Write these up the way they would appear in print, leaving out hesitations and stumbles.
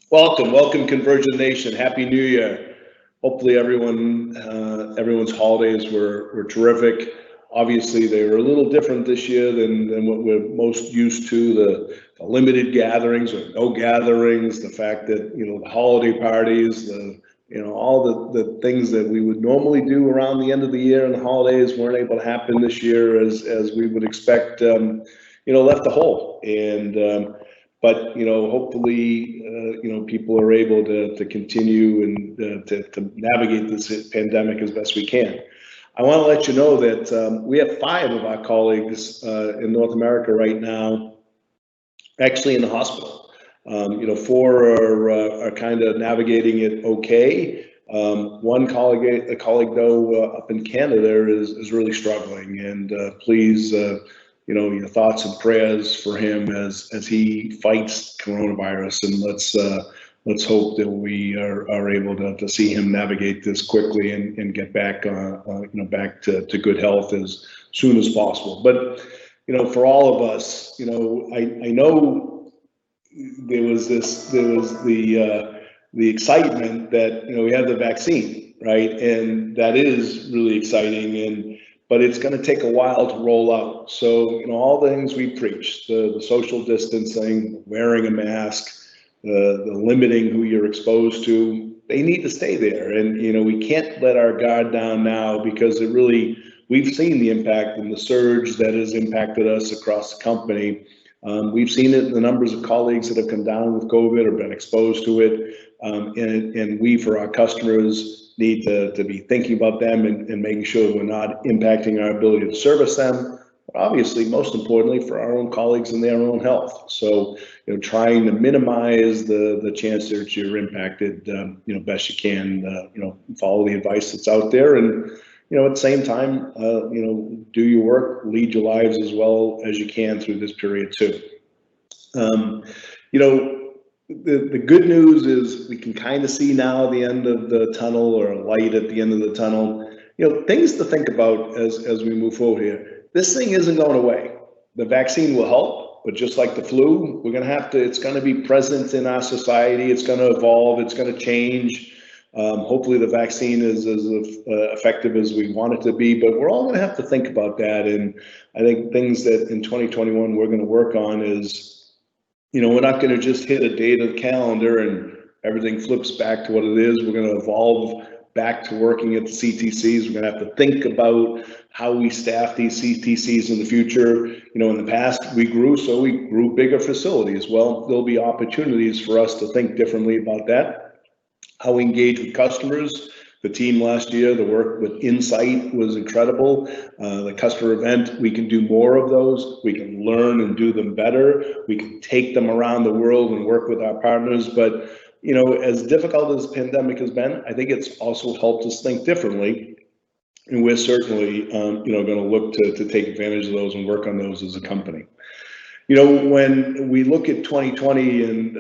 Welcome, Convergent Nation. Happy New Year. Hopefully, everyone's holidays were terrific. Obviously, they were a little different this year than what we're most used to. The limited gatherings or no gatherings. The fact that the holiday parties, all the things that we would normally do around the end of the year and the holidays weren't able to happen this year as we would expect. Left a hole and. But hopefully, people are able to continue and to navigate this pandemic as best we can. I want to let you know that we have 5 of our colleagues in North America right now, actually in the hospital. 4 are kind of navigating it okay. One colleague, though, up in Canada is really struggling, and please. Your thoughts and prayers for him as he fights coronavirus, and let's hope that we are able to see him navigate this quickly and get back back to good health as soon as possible. But for all of us, I know there was the excitement that we had the vaccine, right, and that is really exciting but it's going to take a while to roll out. So, all the things we preach, the social distancing, wearing a mask, the limiting who you're exposed to, they need to stay there. And, we can't let our guard down now because we've seen the impact and the surge that has impacted us across the company. We've seen it in the numbers of colleagues that have come down with COVID or been exposed to it. And we, for our customers, need to be thinking about them and making sure we're not impacting our ability to service them. But obviously, most importantly, for our own colleagues and their own health. So, trying to minimize the chance that you're impacted, best you can. Follow the advice that's out there, and at the same time, do your work, lead your lives as well as you can through this period too. The good news is we can kind of see now the end of the tunnel, or a light at the end of the tunnel. Things to think about as we move forward here. This thing isn't going away. The vaccine will help, but just like the flu, it's going to be present in our society. It's going to evolve. It's going to change. Hopefully the vaccine is as effective as we want it to be, but we're all going to have to think about that. And I think things that in 2021 we're going to work on is, we're not going to just hit a date of the calendar and everything flips back to what it is. We're going to evolve back to working at the CTCs. We're going to have to think about how we staff these CTCs in the future. In the past we grew bigger facilities. Well, there'll be opportunities for us to think differently about that. How we engage with customers. The team last year, the work with Insight was incredible. The customer event, we can do more of those. We can learn and do them better. We can take them around the world and work with our partners. But, as difficult as the pandemic has been, I think it's also helped us think differently. And we're certainly, going to look to take advantage of those and work on those as a company. When we look at 2020 and,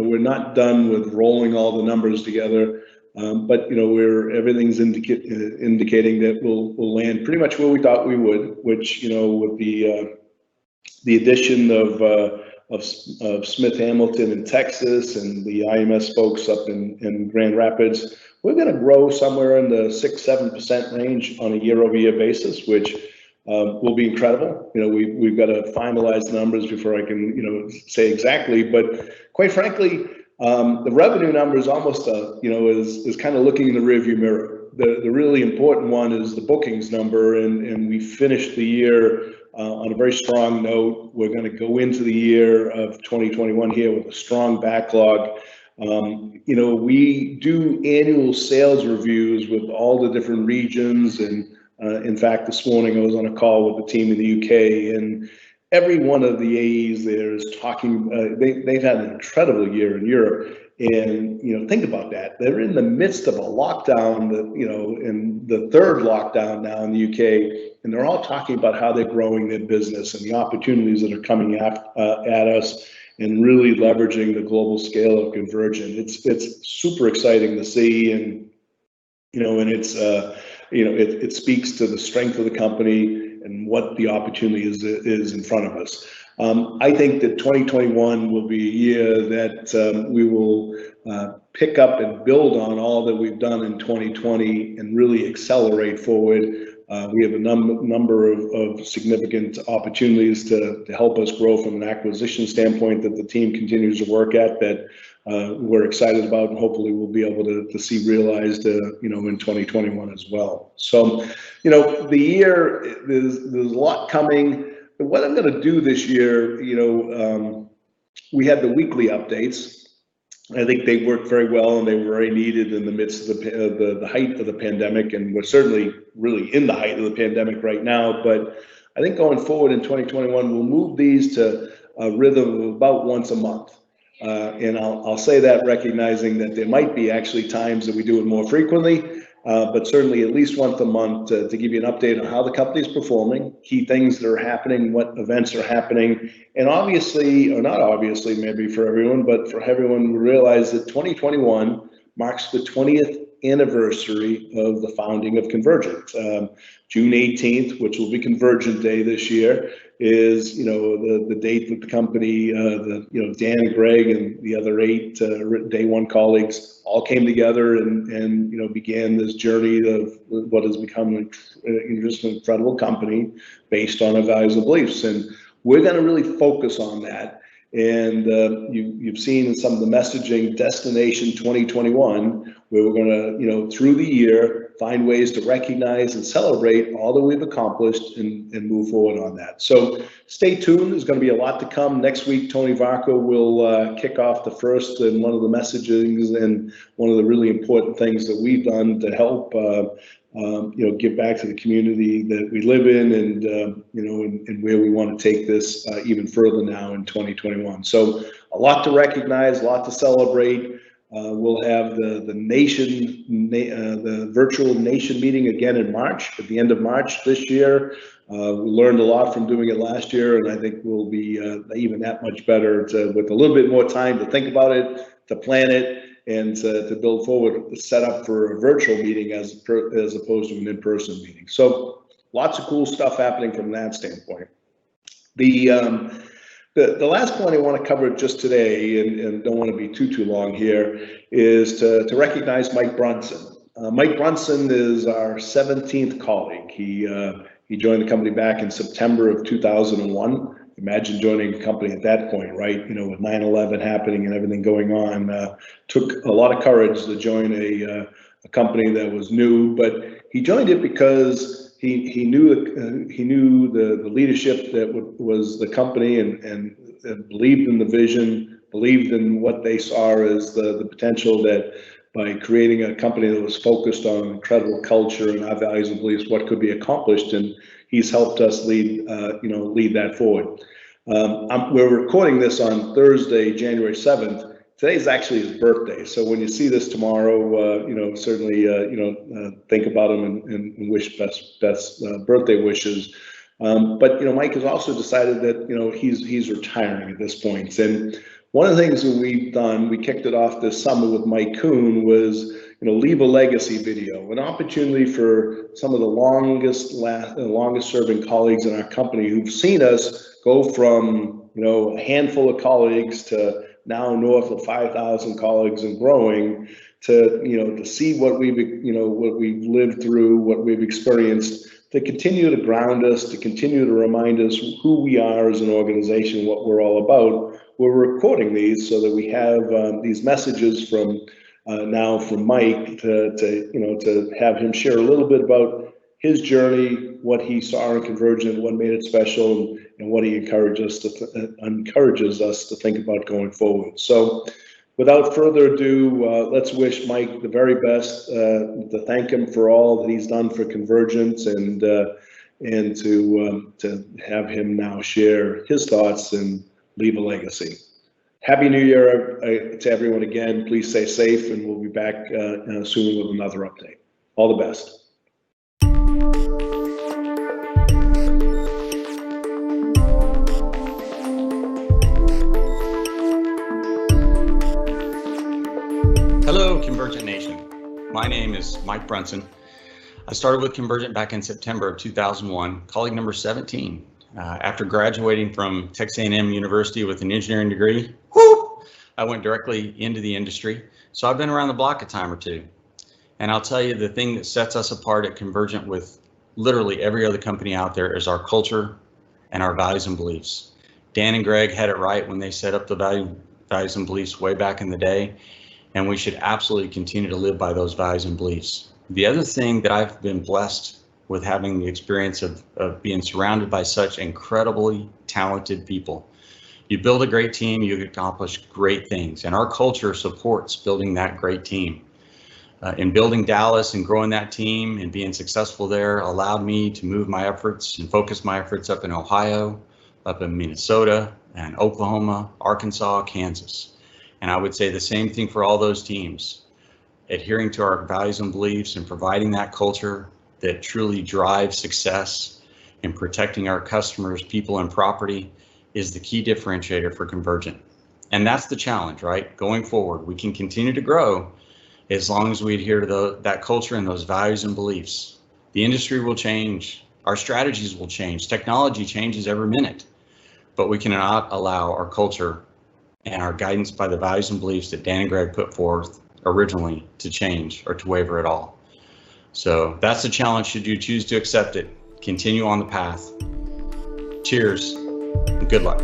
we're not done with rolling all the numbers together, but, everything's indicating that we'll land pretty much where we thought we would, which, with the addition of Smith Hamilton in Texas and the IMS folks up in Grand Rapids, we're going to grow somewhere in the 6-7% range on a year-over-year basis, which will be incredible. We've got to finalize the numbers before I can, say exactly. But quite frankly, the revenue number is almost is kind of looking in the rearview mirror. The really important one is the bookings number, and we finished the year on a very strong note. We're going to go into the year of 2021 here with a strong backlog. We do annual sales reviews with all the different regions, and in fact, this morning I was on a call with the team in the UK, and every one of the AEs there is talking. They've had an incredible year in Europe, and think about that. They're in the midst of a lockdown, in the 3rd lockdown now in the UK, and they're all talking about how they're growing their business and the opportunities that are coming at us, and really leveraging the global scale of Convergint. It's super exciting to see, and it's it speaks to the strength of the company and what the opportunity is in front of us. I think that 2021 will be a year that we will pick up and build on all that we've done in 2020 and really accelerate forward. We have a number of significant opportunities to help us grow from an acquisition standpoint that the team continues to work at, that we're excited about, and hopefully we'll be able to see realized, in 2021 as well. So, the year, there's a lot coming. What I'm going to do this year, we had the weekly updates. I think they worked very well, and they were very needed in the midst of the height of the pandemic, and we're certainly really in the height of the pandemic right now. But I think going forward in 2021, we'll move these to a rhythm of about once a month. And I'll say that recognizing that there might be actually times that we do it more frequently, but certainly at least once a month to give you an update on how the company's performing, key things that are happening, what events are happening. And obviously, or not obviously maybe for everyone, but for everyone, we realize that 2021 marks the 20th anniversary of the founding of Convergint. June 18th, which will be Convergint Day this year, is the date that the company, Dan and Greg and the other 8 day one colleagues all came together and began this journey of what has become an incredible company based on our values and beliefs. And we're going to really focus on that. And you've seen in some of the messaging, Destination 2021, where we're going to, through the year, find ways to recognize and celebrate all that we've accomplished and move forward on that. So stay tuned. There's going to be a lot to come. Next week, Tony Varco will kick off the first and one of the messagings and one of the really important things that we've done to help give back to the community that we live in, and and where we want to take this even further now in 2021. So a lot to recognize, a lot to celebrate. We'll have the virtual nation meeting again in March, at the end of March this year. We learned a lot from doing it last year, and I think we'll be even that much better with a little bit more time to think about it, to plan it, and to build forward the setup for a virtual meeting as opposed to an in-person meeting. So lots of cool stuff happening from that standpoint. The last point I want to cover just today, and don't want to be too long here, is to recognize Mike Brunson. Mike Brunson is our 17th colleague. He joined the company back in September of 2001. Imagine joining a company at that point, right? With 9/11 happening and everything going on, took a lot of courage to join a company that was new, but he joined it because he knew the leadership that was the company and believed in the vision, believed in what they saw as the potential that by creating a company that was focused on incredible culture and our values and beliefs, what could be accomplished, and he's helped us lead that forward. We're recording this on Thursday, January 7th. Today's actually his birthday, so when you see this tomorrow, certainly think about him and wish best birthday wishes. But Mike has also decided that he's retiring at this point, and one of the things that we've done, we kicked it off this summer with Mike Kuhn, was leave a legacy video, an opportunity for some of the longest serving colleagues in our company who've seen us go from a handful of colleagues to now north of 5,000 colleagues and growing, to see what we've lived through, what we've experienced, to continue to ground us, to continue to remind us who we are as an organization, what we're all about. We're recording these so that we have these messages from Mike to have him share a little bit about his journey, what he saw in Convergint, what made it special, and what he encourages us to think about going forward. So without further ado, let's wish Mike the very best, to thank him for all that he's done for Convergint, and to have him now share his thoughts and leave a legacy. Happy New Year to everyone again. Please stay safe, and we'll be back soon with another update. All the best. Hello, Convergint Nation. My name is Mike Brunson. I started with Convergint back in September of 2001, colleague number 17. After graduating from Texas A&M University with an engineering degree, whoop, I went directly into the industry. So I've been around the block a time or two. And I'll tell you, the thing that sets us apart at Convergint with literally every other company out there is our culture and our values and beliefs. Dan and Greg had it right when they set up the values and beliefs way back in the day, and we should absolutely continue to live by those values and beliefs. The other thing that I've been blessed with having the experience of being surrounded by such incredibly talented people. You build a great team, you accomplish great things, and our culture supports building that great team. In building Dallas and growing that team and being successful there allowed me to move my efforts and focus my efforts up in Ohio, up in Minnesota, and Oklahoma, Arkansas, Kansas. And I would say the same thing for all those teams. Adhering to our values and beliefs and providing that culture that truly drives success and protecting our customers, people, and property is the key differentiator for Convergint. And that's the challenge, right? Going forward, we can continue to grow as long as we adhere to that culture and those values and beliefs. The industry will change, our strategies will change, technology changes every minute, but we cannot allow our culture and our guidance by the values and beliefs that Dan and Greg put forth originally to change or to waver at all. So that's the challenge should you choose to accept it. Continue on the path. Cheers and good luck.